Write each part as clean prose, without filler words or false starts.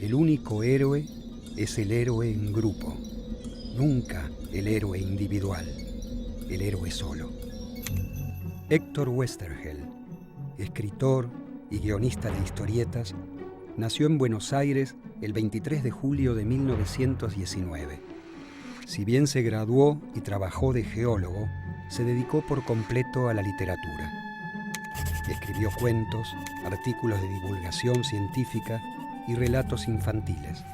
El único héroe es el héroe en grupo, nunca el héroe individual, el héroe solo. Héctor Oesterheld, escritor y guionista de historietas, nació en Buenos Aires el 23 de julio de 1919. Si bien se graduó y trabajó de geólogo, se dedicó por completo a la literatura. Escribió cuentos, artículos de divulgación científica y relatos infantiles.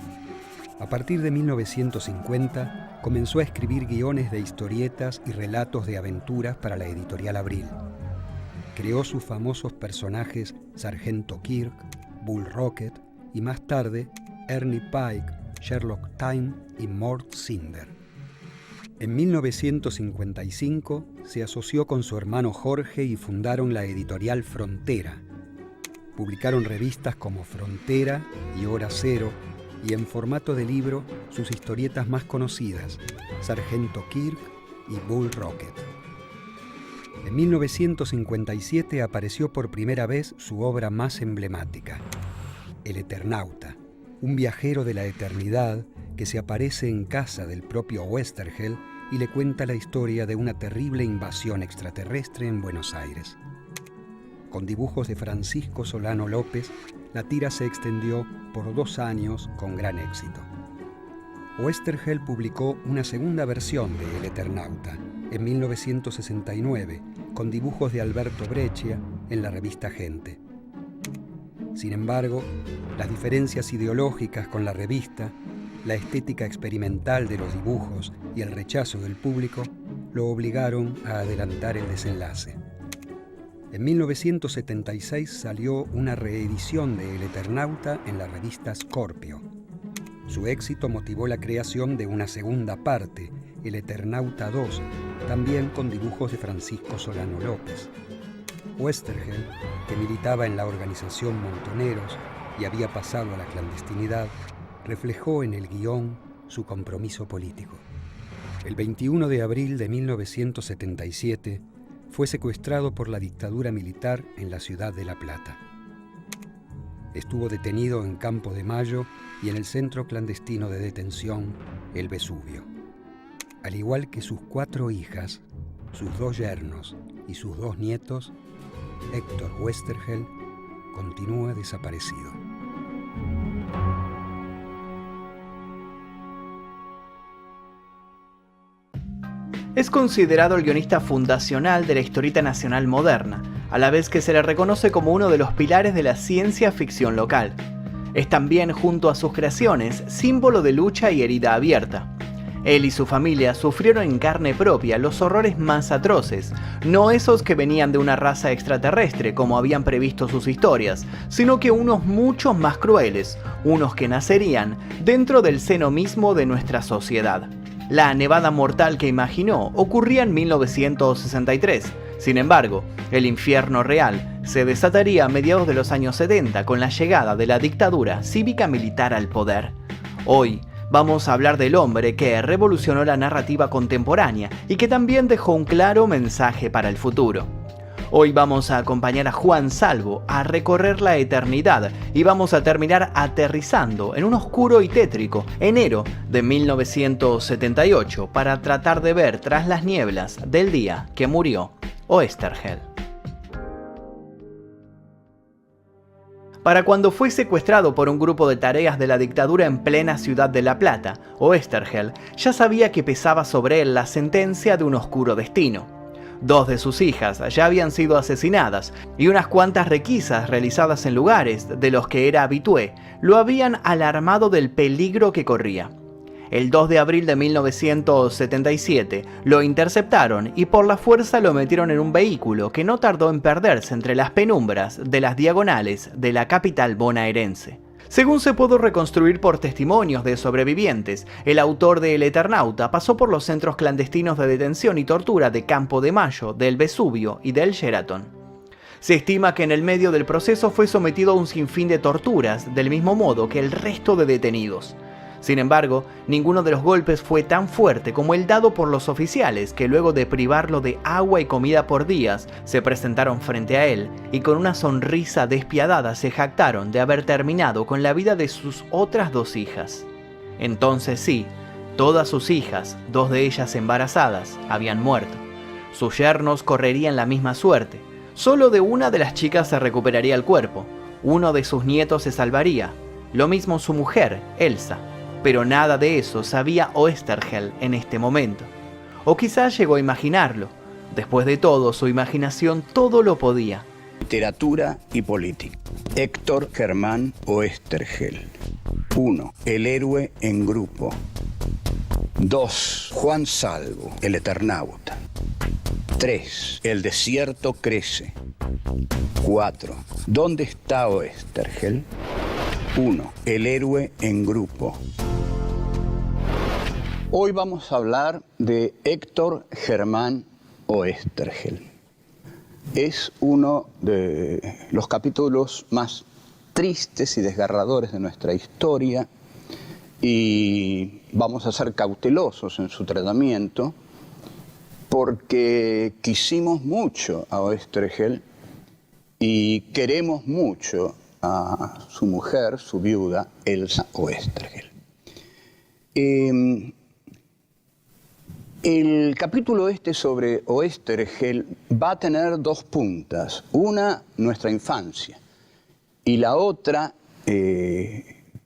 A partir de 1950 comenzó a escribir guiones de historietas y relatos de aventuras para la editorial Abril. Creó sus famosos personajes Sargento Kirk, Bull Rocket y más tarde Ernie Pike, Sherlock Time y Mort Cinder. En 1955 se asoció con su hermano Jorge y fundaron la editorial Frontera. Publicaron revistas como Frontera y Hora Cero y en formato de libro sus historietas más conocidas, Sargento Kirk y Bull Rocket. En 1957 apareció por primera vez su obra más emblemática, El Eternauta, un viajero de la eternidad que se aparece en casa del propio Oesterheld y le cuenta la historia de una terrible invasión extraterrestre en Buenos Aires. Con dibujos de Francisco Solano López, la tira se extendió por 2 años con gran éxito. Oesterheld publicó una segunda versión de El Eternauta en 1969, con dibujos de Alberto Breccia en la revista Gente. Sin embargo, las diferencias ideológicas con la revista, la estética experimental de los dibujos y el rechazo del público lo obligaron a adelantar el desenlace. En 1976 salió una reedición de El Eternauta en la revista Scorpio. Su éxito motivó la creación de una segunda parte, El Eternauta 2, también con dibujos de Francisco Solano López. Oesterheld, que militaba en la organización Montoneros y había pasado a la clandestinidad, reflejó en el guión su compromiso político. El 21 de abril de 1977 fue secuestrado por la dictadura militar en la ciudad de La Plata. Estuvo detenido en Campo de Mayo y en el centro clandestino de detención, el Vesubio. Al igual que sus 4 hijas, sus 2 yernos y sus 2 nietos, Héctor Oesterheld continúa desaparecido. Es considerado el guionista fundacional de la historieta nacional moderna, a la vez que se le reconoce como uno de los pilares de la ciencia ficción local. Es también, junto a sus creaciones, símbolo de lucha y herida abierta. Él y su familia sufrieron en carne propia los horrores más atroces, no esos que venían de una raza extraterrestre como habían previsto sus historias, sino que unos muchos más crueles, unos que nacerían dentro del seno mismo de nuestra sociedad. La nevada mortal que imaginó ocurría en 1963. Sin embargo, el infierno real se desataría a mediados de los años 70 con la llegada de la dictadura cívica-militar al poder. Hoy vamos a hablar del hombre que revolucionó la narrativa contemporánea y que también dejó un claro mensaje para el futuro. Hoy vamos a acompañar a Juan Salvo a recorrer la eternidad y vamos a terminar aterrizando en un oscuro y tétrico enero de 1978 para tratar de ver tras las nieblas del día que murió Oesterheld. Para cuando fue secuestrado por un grupo de tareas de la dictadura en plena ciudad de La Plata, Oesterheld ya sabía que pesaba sobre él la sentencia de un oscuro destino. 2 de sus hijas ya habían sido asesinadas y unas cuantas requisas realizadas en lugares de los que era habitué lo habían alarmado del peligro que corría. El 2 de abril de 1977 lo interceptaron y por la fuerza lo metieron en un vehículo que no tardó en perderse entre las penumbras de las diagonales de la capital bonaerense. Según se pudo reconstruir por testimonios de sobrevivientes, el autor de El Eternauta pasó por los centros clandestinos de detención y tortura de Campo de Mayo, del Vesubio y del Sheraton. Se estima que en el medio del proceso fue sometido a un sinfín de torturas, del mismo modo que el resto de detenidos. Sin embargo, ninguno de los golpes fue tan fuerte como el dado por los oficiales, que luego de privarlo de agua y comida por días, se presentaron frente a él y con una sonrisa despiadada se jactaron de haber terminado con la vida de sus otras 2 hijas. Entonces sí, todas sus hijas, 2 de ellas embarazadas, habían muerto. Sus yernos correrían la misma suerte. Solo de una de las chicas se recuperaría el cuerpo. Uno de sus nietos se salvaría. Lo mismo su mujer, Elsa. Pero nada de eso sabía Oesterheld en este momento. O quizás llegó a imaginarlo. Después de todo, su imaginación todo lo podía. Literatura y política. Héctor Germán Oesterheld. 1. El héroe en grupo. 2. Juan Salvo, el Eternauta. 3. El desierto crece. 4. ¿Dónde está Oesterheld? 1. El héroe en grupo. Hoy vamos a hablar de Héctor Germán Oesterheld. Es uno de los capítulos más tristes y desgarradores de nuestra historia y vamos a ser cautelosos en su tratamiento porque quisimos mucho a Oesterheld y queremos mucho a su mujer, su viuda, Elsa Oesterheld. El capítulo sobre Oesterheld va a tener 2 puntas. Una, nuestra infancia, y la otra,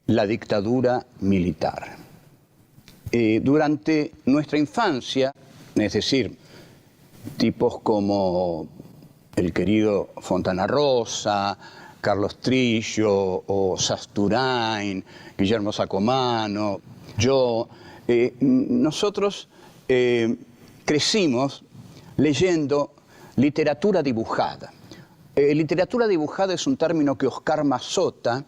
la dictadura militar. Durante nuestra infancia, es decir, tipos como el querido Fontana Rosa, Carlos Trillo o Sasturain, Guillermo Sacomano, yo, nosotros crecimos leyendo literatura dibujada. Literatura dibujada es un término que Oscar Mazota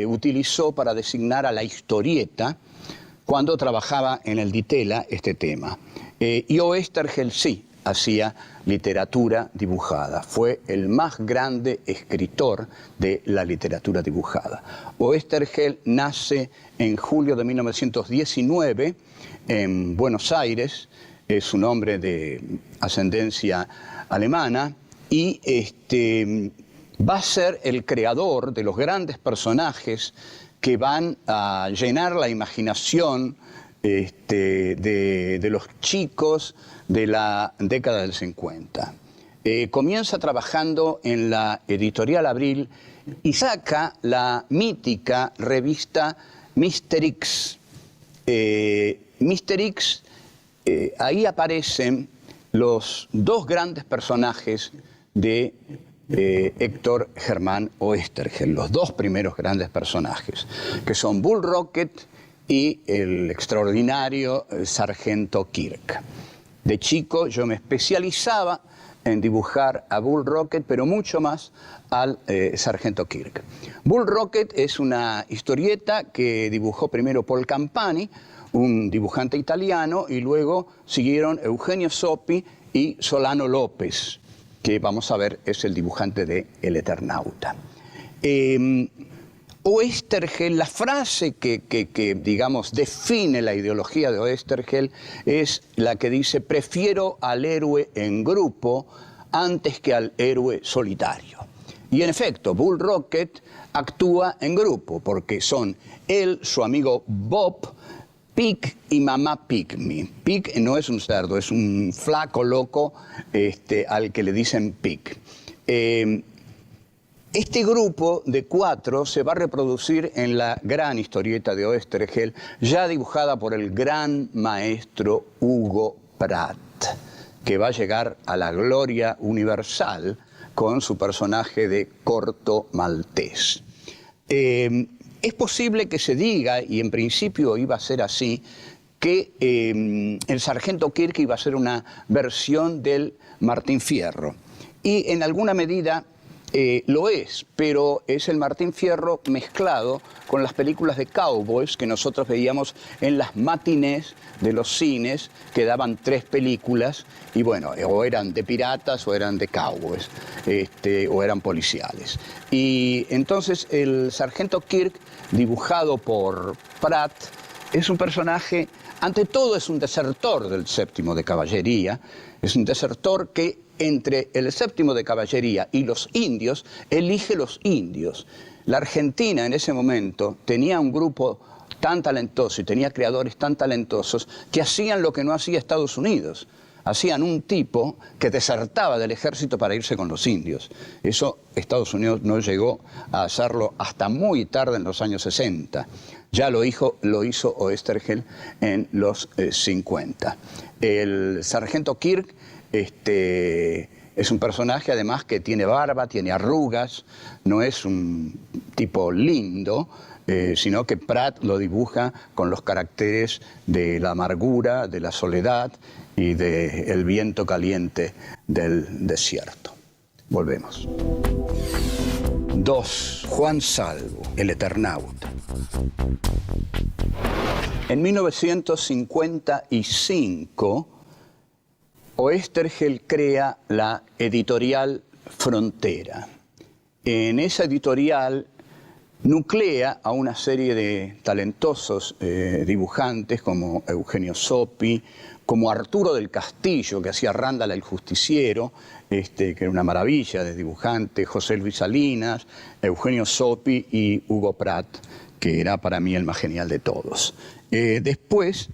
utilizó para designar a la historieta cuando trabajaba en el Ditela este tema. Y Oesterheld sí hacía literatura dibujada. Fue el más grande escritor de la literatura dibujada. Oesterheld nace en julio de 1919 en Buenos Aires. Es un hombre de ascendencia alemana y va a ser el creador de los grandes personajes que van a llenar la imaginación de los chicos de la década del 50. Comienza trabajando en la editorial Abril y saca la mítica revista Mr. X. Mr. X, ahí aparecen los 2 grandes personajes de Héctor Germán Oesterheld, los 2 primeros grandes personajes, que son Bull Rocket y el extraordinario Sargento Kirk. De chico yo me especializaba en dibujar a Bull Rocket, pero mucho más al Sargento Kirk. Bull Rocket es una historieta que dibujó primero Paul Campani, un dibujante italiano, y luego siguieron Eugenio Soppi y Solano López, que vamos a ver es el dibujante de El Eternauta. Oesterheld, la frase que digamos, define la ideología de Oesterheld es la que dice: prefiero al héroe en grupo antes que al héroe solitario. Y en efecto, Bull Rocket actúa en grupo, porque son él, su amigo Bob, Pig y mamá Pygmy. Pig no es un cerdo, es un flaco loco al que le dicen Pig. Este grupo de 4 se va a reproducir en la gran historieta de Oesterheld, ya dibujada por el gran maestro Hugo Pratt, que va a llegar a la gloria universal con su personaje de Corto Maltés. Es posible que se diga, y en principio iba a ser así, que el Sargento Kirk iba a ser una versión del Martín Fierro. Y en alguna medida Lo es, pero es el Martín Fierro mezclado con las películas de cowboys que nosotros veíamos en las matinés de los cines, que daban 3 películas, y bueno, o eran de piratas o eran de cowboys, o eran policiales. Y entonces el sargento Kirk, dibujado por Pratt, es un personaje, ante todo es un desertor del 7º de caballería, es un desertor que entre el 7º de caballería y los indios, elige los indios. La Argentina en ese momento tenía un grupo tan talentoso y tenía creadores tan talentosos que hacían lo que no hacía Estados Unidos. Hacían un tipo que desertaba del ejército para irse con los indios. Eso Estados Unidos no llegó a hacerlo hasta muy tarde en los años 60. Ya lo hizo Oesterheld en los 50. El sargento Kirk es un personaje además que tiene barba, tiene arrugas, no es un tipo lindo, sino que Pratt lo dibuja con los caracteres de la amargura, de la soledad y del viento caliente del desierto. Volvemos. 2. Juan Salvo, el Eternauta. En 1955, Oesterheld crea la editorial Frontera. En esa editorial nuclea a una serie de talentosos dibujantes como Eugenio Zopi, como Arturo del Castillo, que hacía Randall el Justiciero, que era una maravilla de dibujante, José Luis Salinas, Eugenio Zopi y Hugo Pratt, que era para mí el más genial de todos. Después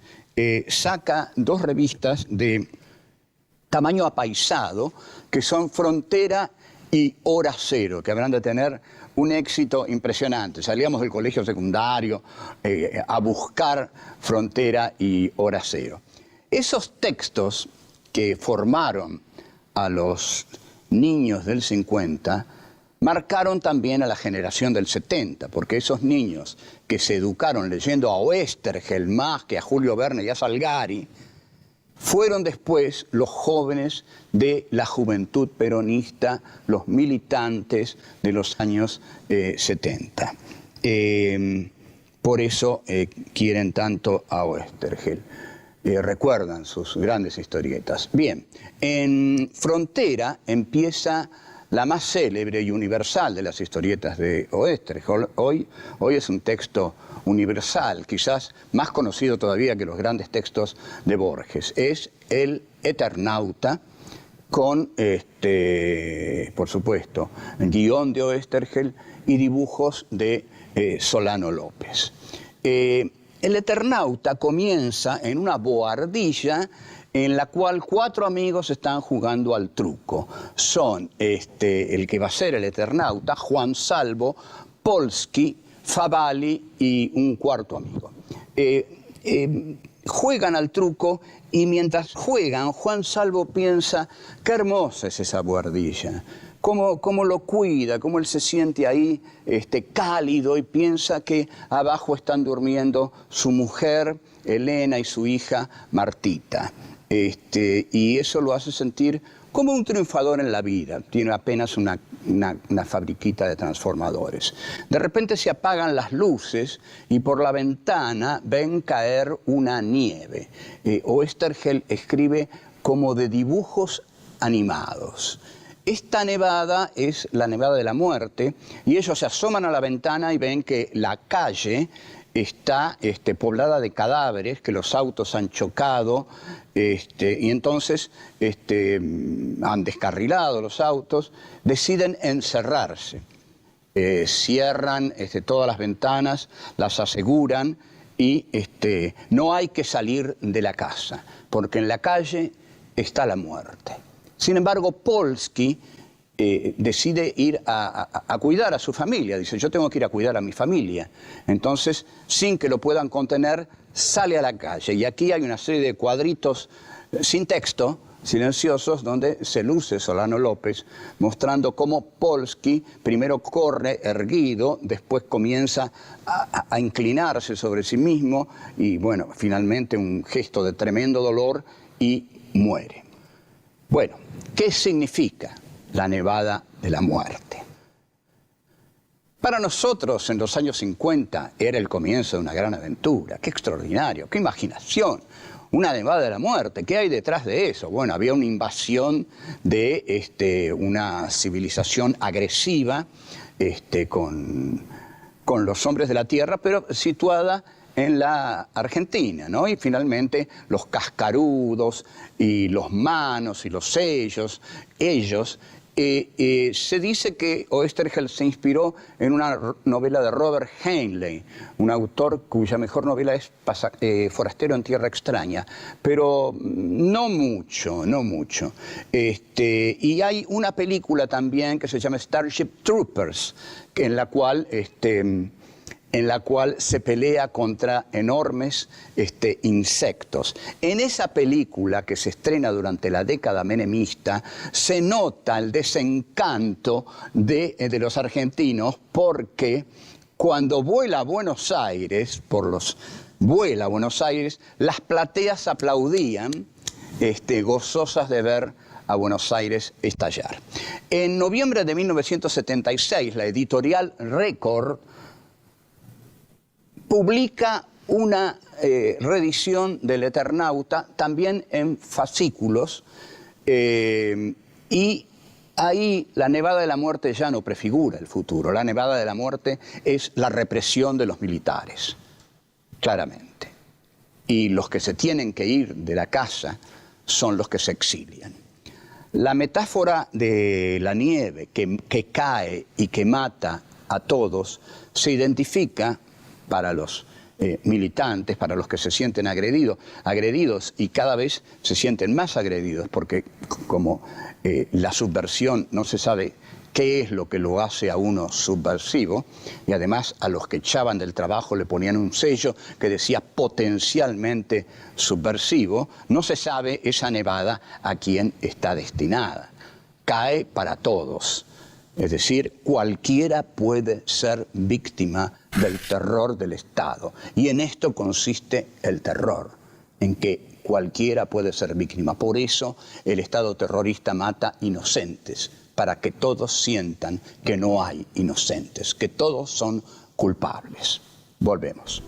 saca 2 revistas de tamaño apaisado, que son Frontera y Hora Cero, que habrán de tener un éxito impresionante. Salíamos del colegio secundario a buscar Frontera y Hora Cero. Esos textos que formaron a los niños del 50 marcaron también a la generación del 70, porque esos niños que se educaron leyendo a Oesterheld más que a Julio Verne y a Salgari, fueron después los jóvenes de la juventud peronista, los militantes de los años 70. Por eso quieren tanto a Oesterheld. Recuerdan sus grandes historietas. Bien, en Frontera empieza la más célebre y universal de las historietas de Oesterheld. Hoy es un texto universal, quizás más conocido todavía que los grandes textos de Borges. Es el Eternauta con, por supuesto, guión de Oesterheld y dibujos de Solano López. El Eternauta comienza en una bohardilla en la cual 4 amigos están jugando al truco. Son el que va a ser el Eternauta, Juan Salvo, Polsky, Favalli y un 4º amigo. Juegan al truco y mientras juegan, Juan Salvo piensa, qué hermosa es esa bohardilla. Cómo lo cuida, cómo él se siente ahí cálido y piensa que abajo están durmiendo su mujer, Elena, y su hija, Martita. Y eso lo hace sentir como un triunfador en la vida. Tiene apenas una fabriquita de transformadores. De repente se apagan las luces y por la ventana ven caer una nieve. Oesterheld escribe como de dibujos animados. Esta nevada es la nevada de la muerte y ellos se asoman a la ventana y ven que la calle está poblada de cadáveres, que los autos han chocado y entonces han descarrilado los autos, deciden encerrarse. Cierran todas las ventanas, las aseguran y no hay que salir de la casa, porque en la calle está la muerte. Sin embargo, Polsky decide ir a cuidar a su familia. Dice, yo tengo que ir a cuidar a mi familia. Entonces, sin que lo puedan contener, sale a la calle. Y aquí hay una serie de cuadritos sin texto, silenciosos, donde se luce Solano López, mostrando cómo Polsky primero corre erguido, después comienza a inclinarse sobre sí mismo, y bueno, finalmente un gesto de tremendo dolor y muere. Bueno, ¿qué significa la nevada de la muerte? Para nosotros, en los años 50, era el comienzo de una gran aventura. ¡Qué extraordinario! ¡Qué imaginación! Una nevada de la muerte. ¿Qué hay detrás de eso? Bueno, había una invasión de una civilización agresiva con los hombres de la tierra, pero situada en la Argentina, ¿no? Y finalmente los cascarudos y los manos y los ellos se dice que Oesterheld se inspiró en una novela de Robert Heinlein, un autor cuya mejor novela es Forastero en Tierra Extraña, pero no mucho. Y hay una película también que se llama Starship Troopers, en la cual se pelea contra enormes insectos. En esa película, que se estrena durante la década menemista, se nota el desencanto de los argentinos, porque cuando vuela a Buenos Aires, las plateas aplaudían, gozosas de ver a Buenos Aires estallar. En noviembre de 1976, la editorial Record publica una reedición del Eternauta, también en fascículos, y ahí la Nevada de la Muerte ya no prefigura el futuro. La Nevada de la Muerte es la represión de los militares, claramente. Y los que se tienen que ir de la casa son los que se exilian. La metáfora de la nieve que cae y que mata a todos se identifica para los militantes, para los que se sienten agredidos y cada vez se sienten más agredidos, porque como la subversión no se sabe qué es lo que lo hace a uno subversivo, y además a los que echaban del trabajo le ponían un sello que decía potencialmente subversivo, no se sabe esa nevada a quién está destinada. Cae para todos. Es decir, cualquiera puede ser víctima del terror del Estado. Y en esto consiste el terror, en que cualquiera puede ser víctima. Por eso el Estado terrorista mata inocentes, para que todos sientan que no hay inocentes, que todos son culpables. Volvemos.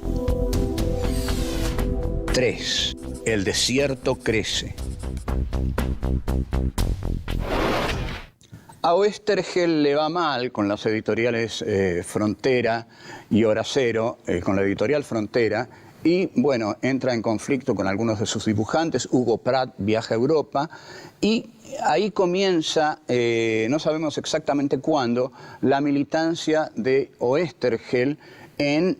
3. El desierto crece. A Oesterheld le va mal con las editoriales Frontera y Hora Cero, con la editorial Frontera, y bueno, entra en conflicto con algunos de sus dibujantes. Hugo Pratt viaja a Europa y ahí comienza, no sabemos exactamente cuándo, la militancia de Oesterheld en,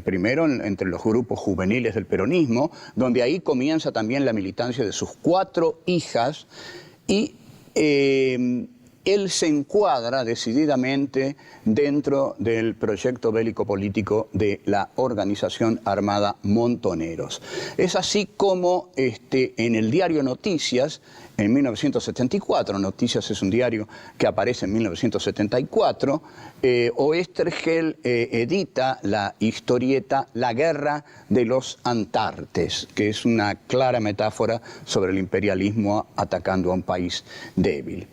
primero entre los grupos juveniles del peronismo, donde ahí comienza también la militancia de sus 4 hijas, y él se encuadra decididamente dentro del proyecto bélico-político de la organización armada Montoneros. Es así como en el diario Noticias, en 1974, Noticias es un diario que aparece en 1974, Oesterheld edita la historieta La Guerra de los Antartes, que es una clara metáfora sobre el imperialismo atacando a un país débil.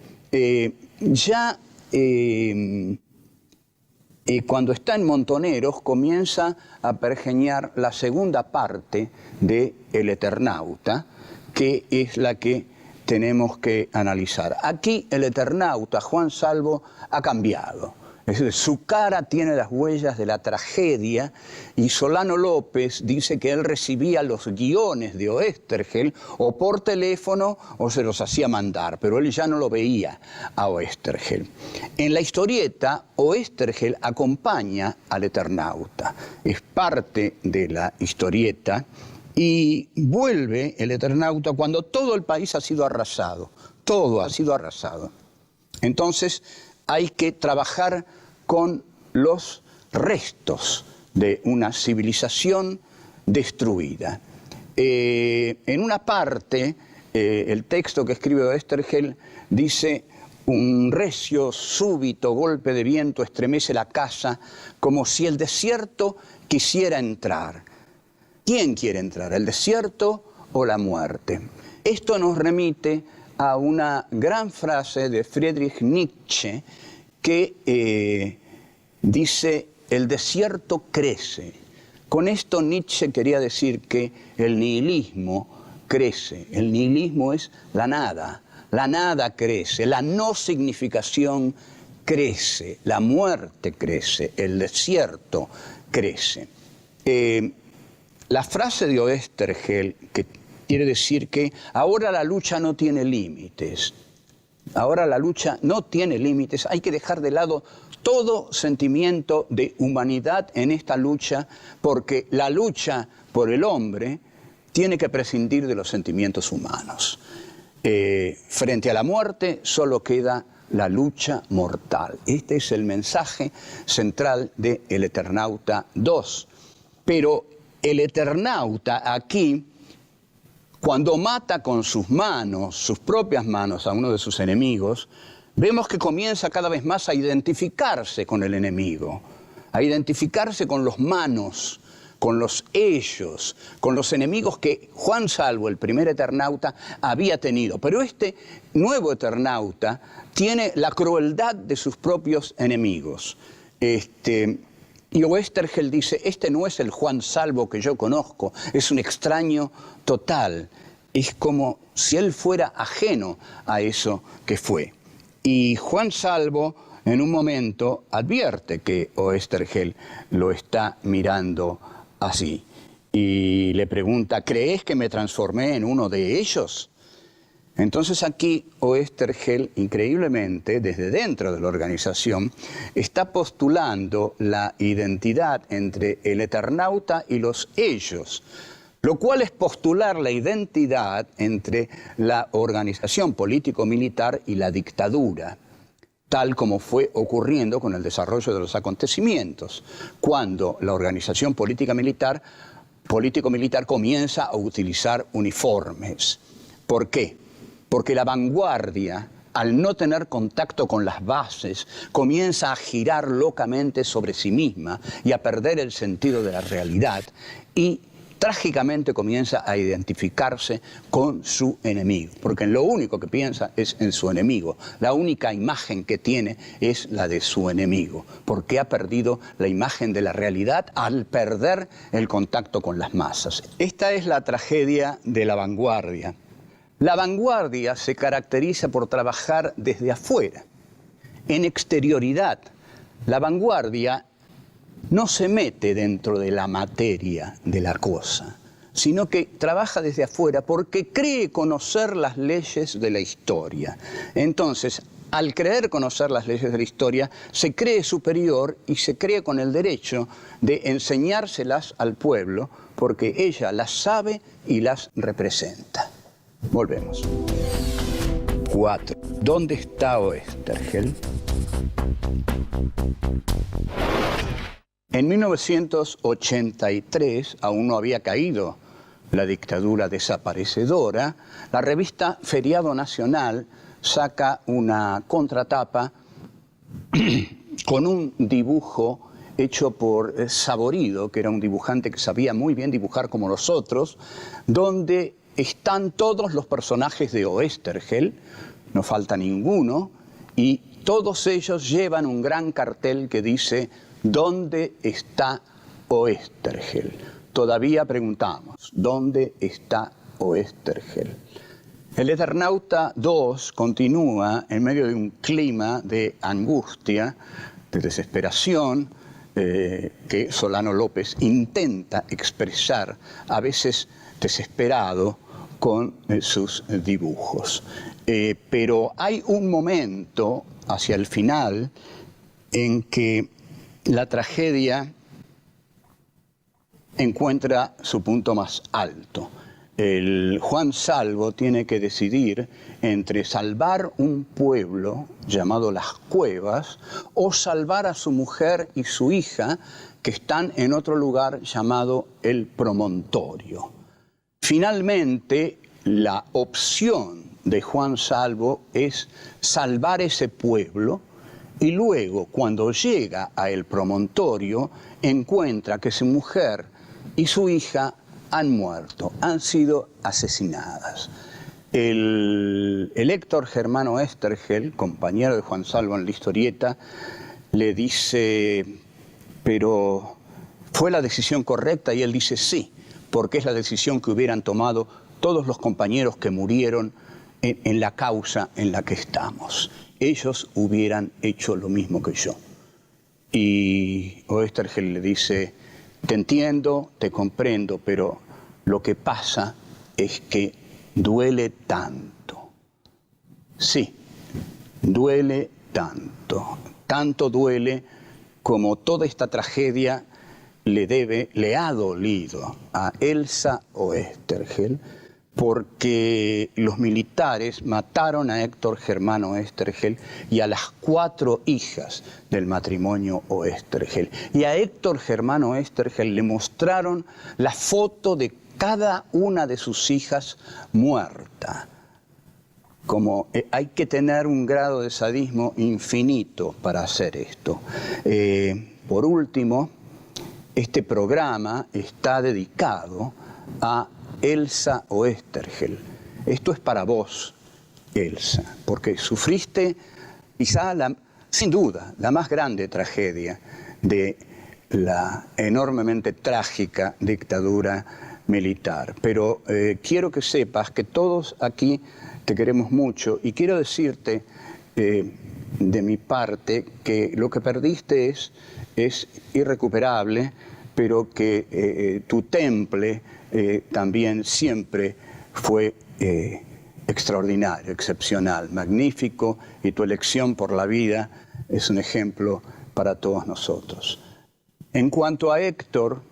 Cuando está en Montoneros comienza a pergeñar la segunda parte de El Eternauta, que es la que tenemos que analizar. Aquí el Eternauta, Juan Salvo, ha cambiado. Es decir, su cara tiene las huellas de la tragedia, y Solano López dice que él recibía los guiones de Oesterheld o por teléfono o se los hacía mandar, pero él ya no lo veía a Oesterheld. En la historieta, Oesterheld acompaña al Eternauta, es parte de la historieta, y vuelve el Eternauta cuando todo el país ha sido arrasado, todo ha sido arrasado. Entonces hay que trabajar con los restos de una civilización destruida. En una parte, el texto que escribe Oesterheld dice: un recio, súbito golpe de viento estremece la casa como si el desierto quisiera entrar. ¿Quién quiere entrar, el desierto o la muerte? Esto nos remite a una gran frase de Friedrich Nietzsche, que dice, el desierto crece. Con esto Nietzsche quería decir que el nihilismo crece. El nihilismo es la nada crece, la no significación crece, la muerte crece, el desierto crece. La frase de Oesterheld, que quiere decir que ahora la lucha no tiene límites, ahora la lucha no tiene límites, hay que dejar de lado todo sentimiento de humanidad en esta lucha, porque la lucha por el hombre tiene que prescindir de los sentimientos humanos. Frente a la muerte solo queda la lucha mortal. Este es el mensaje central de El Eternauta 2. Pero el Eternauta aquí, cuando mata con sus manos, sus propias manos, a uno de sus enemigos, vemos que comienza cada vez más a identificarse con el enemigo, a identificarse con los manos, con los ellos, con los enemigos que Juan Salvo, el primer Eternauta, había tenido. Pero este nuevo Eternauta tiene la crueldad de sus propios enemigos. Y Oesterheld dice, este no es el Juan Salvo que yo conozco, es un extraño total. Es como si él fuera ajeno a eso que fue. Y Juan Salvo en un momento advierte que Oesterheld lo está mirando así. Y le pregunta, ¿crees que me transformé en uno de ellos? Entonces aquí Oesterheld, increíblemente, desde dentro de la organización, está postulando la identidad entre el Eternauta y los ellos, lo cual es postular la identidad entre la organización político-militar y la dictadura, tal como fue ocurriendo con el desarrollo de los acontecimientos, cuando la organización político-militar comienza a utilizar uniformes. ¿Por qué? Porque la vanguardia, al no tener contacto con las bases, comienza a girar locamente sobre sí misma y a perder el sentido de la realidad y trágicamente comienza a identificarse con su enemigo, porque en lo único que piensa es en su enemigo. La única imagen que tiene es la de su enemigo, porque ha perdido la imagen de la realidad al perder el contacto con las masas. Esta es la tragedia de la vanguardia. La vanguardia se caracteriza por trabajar desde afuera, en exterioridad. La vanguardia no se mete dentro de la materia de la cosa, sino que trabaja desde afuera porque cree conocer las leyes de la historia. Entonces, al creer conocer las leyes de la historia, se cree superior y se cree con el derecho de enseñárselas al pueblo porque ella las sabe y las representa. Volvemos. 4. ¿Dónde está Oesterheld? En 1983, aún no había caído la dictadura desaparecedora, la revista Feriado Nacional saca una contratapa con un dibujo hecho por Saborido, que era un dibujante que sabía muy bien dibujar como nosotros, donde están todos los personajes de Oesterheld, no falta ninguno, y todos ellos llevan un gran cartel que dice ¿dónde está Oesterheld? Todavía preguntamos, ¿dónde está Oesterheld? El Eternauta 2 continúa en medio de un clima de angustia, de desesperación, que Solano López intenta expresar, a veces desesperado, con sus dibujos. Pero hay un momento hacia el final en que la tragedia encuentra su punto más alto. El Juan Salvo tiene que decidir entre salvar un pueblo llamado Las Cuevas o salvar a su mujer y su hija que están en otro lugar llamado El Promontorio. Finalmente, la opción de Juan Salvo es salvar ese pueblo y luego, cuando llega a El Promontorio, encuentra que su mujer y su hija han muerto, han sido asesinadas. el Héctor Germán Oesterheld, compañero de Juan Salvo en la historieta, le dice, pero ¿fue la decisión correcta? Y él dice sí, porque es la decisión que hubieran tomado todos los compañeros que murieron en la causa en la que estamos. Ellos hubieran hecho lo mismo que yo. Y Oesterheld le dice, te entiendo, te comprendo, pero lo que pasa es que duele tanto. Sí, duele tanto. Tanto duele como toda esta tragedia le ha dolido a Elsa Oesterheld, porque los militares mataron a Héctor Germán Oesterheld y a las 4 hijas del matrimonio Oesterheld. Y a Héctor Germán Oesterheld le mostraron la foto de cada una de sus hijas muerta. Como hay que tener un grado de sadismo infinito para hacer esto. Por último, este programa está dedicado a Elsa Oesterheld. Esto es para vos, Elsa, porque sufriste quizá, sin duda, la más grande tragedia de la enormemente trágica dictadura militar. Pero quiero que sepas que todos aquí te queremos mucho y quiero decirte de mi parte que lo que perdiste es irrecuperable, pero que tu temple también siempre fue extraordinario, excepcional, magnífico, y tu elección por la vida es un ejemplo para todos nosotros. En cuanto a Héctor,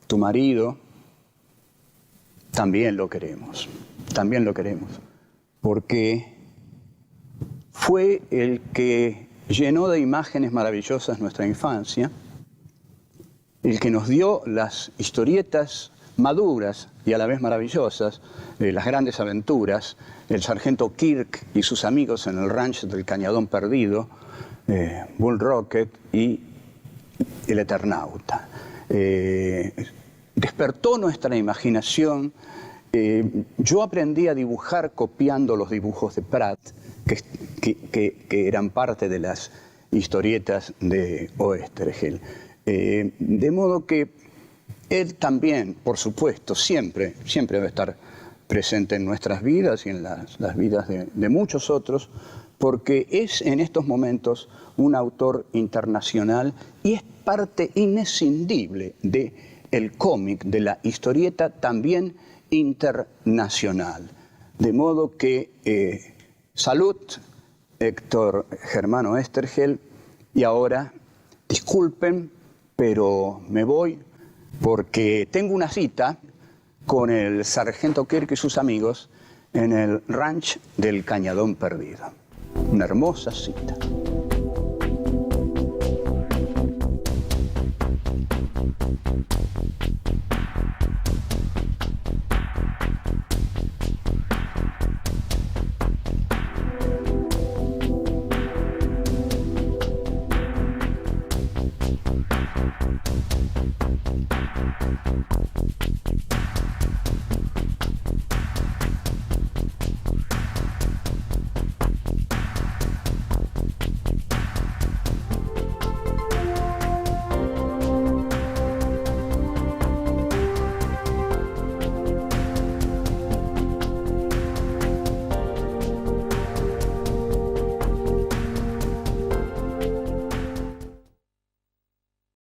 tu marido, también lo queremos, porque fue el que llenó de imágenes maravillosas nuestra infancia, el que nos dio las historietas maduras y a la vez maravillosas, las grandes aventuras, el sargento Kirk y sus amigos en el ranch del Cañadón Perdido, Bull Rocket y el Eternauta. Despertó nuestra imaginación. Yo aprendí a dibujar copiando los dibujos de Pratt, que eran parte de las historietas de Oesterheld. De modo que él también, por supuesto, siempre debe estar presente en nuestras vidas y en las vidas de muchos otros, porque es en estos momentos un autor internacional y es parte inescindible del cómic, de la historieta también internacional. De modo que salud, Héctor Germán Oesterheld, y ahora, disculpen, pero me voy porque tengo una cita con el sargento Kirk y sus amigos en el ranch del Cañadón Perdido. Una hermosa cita.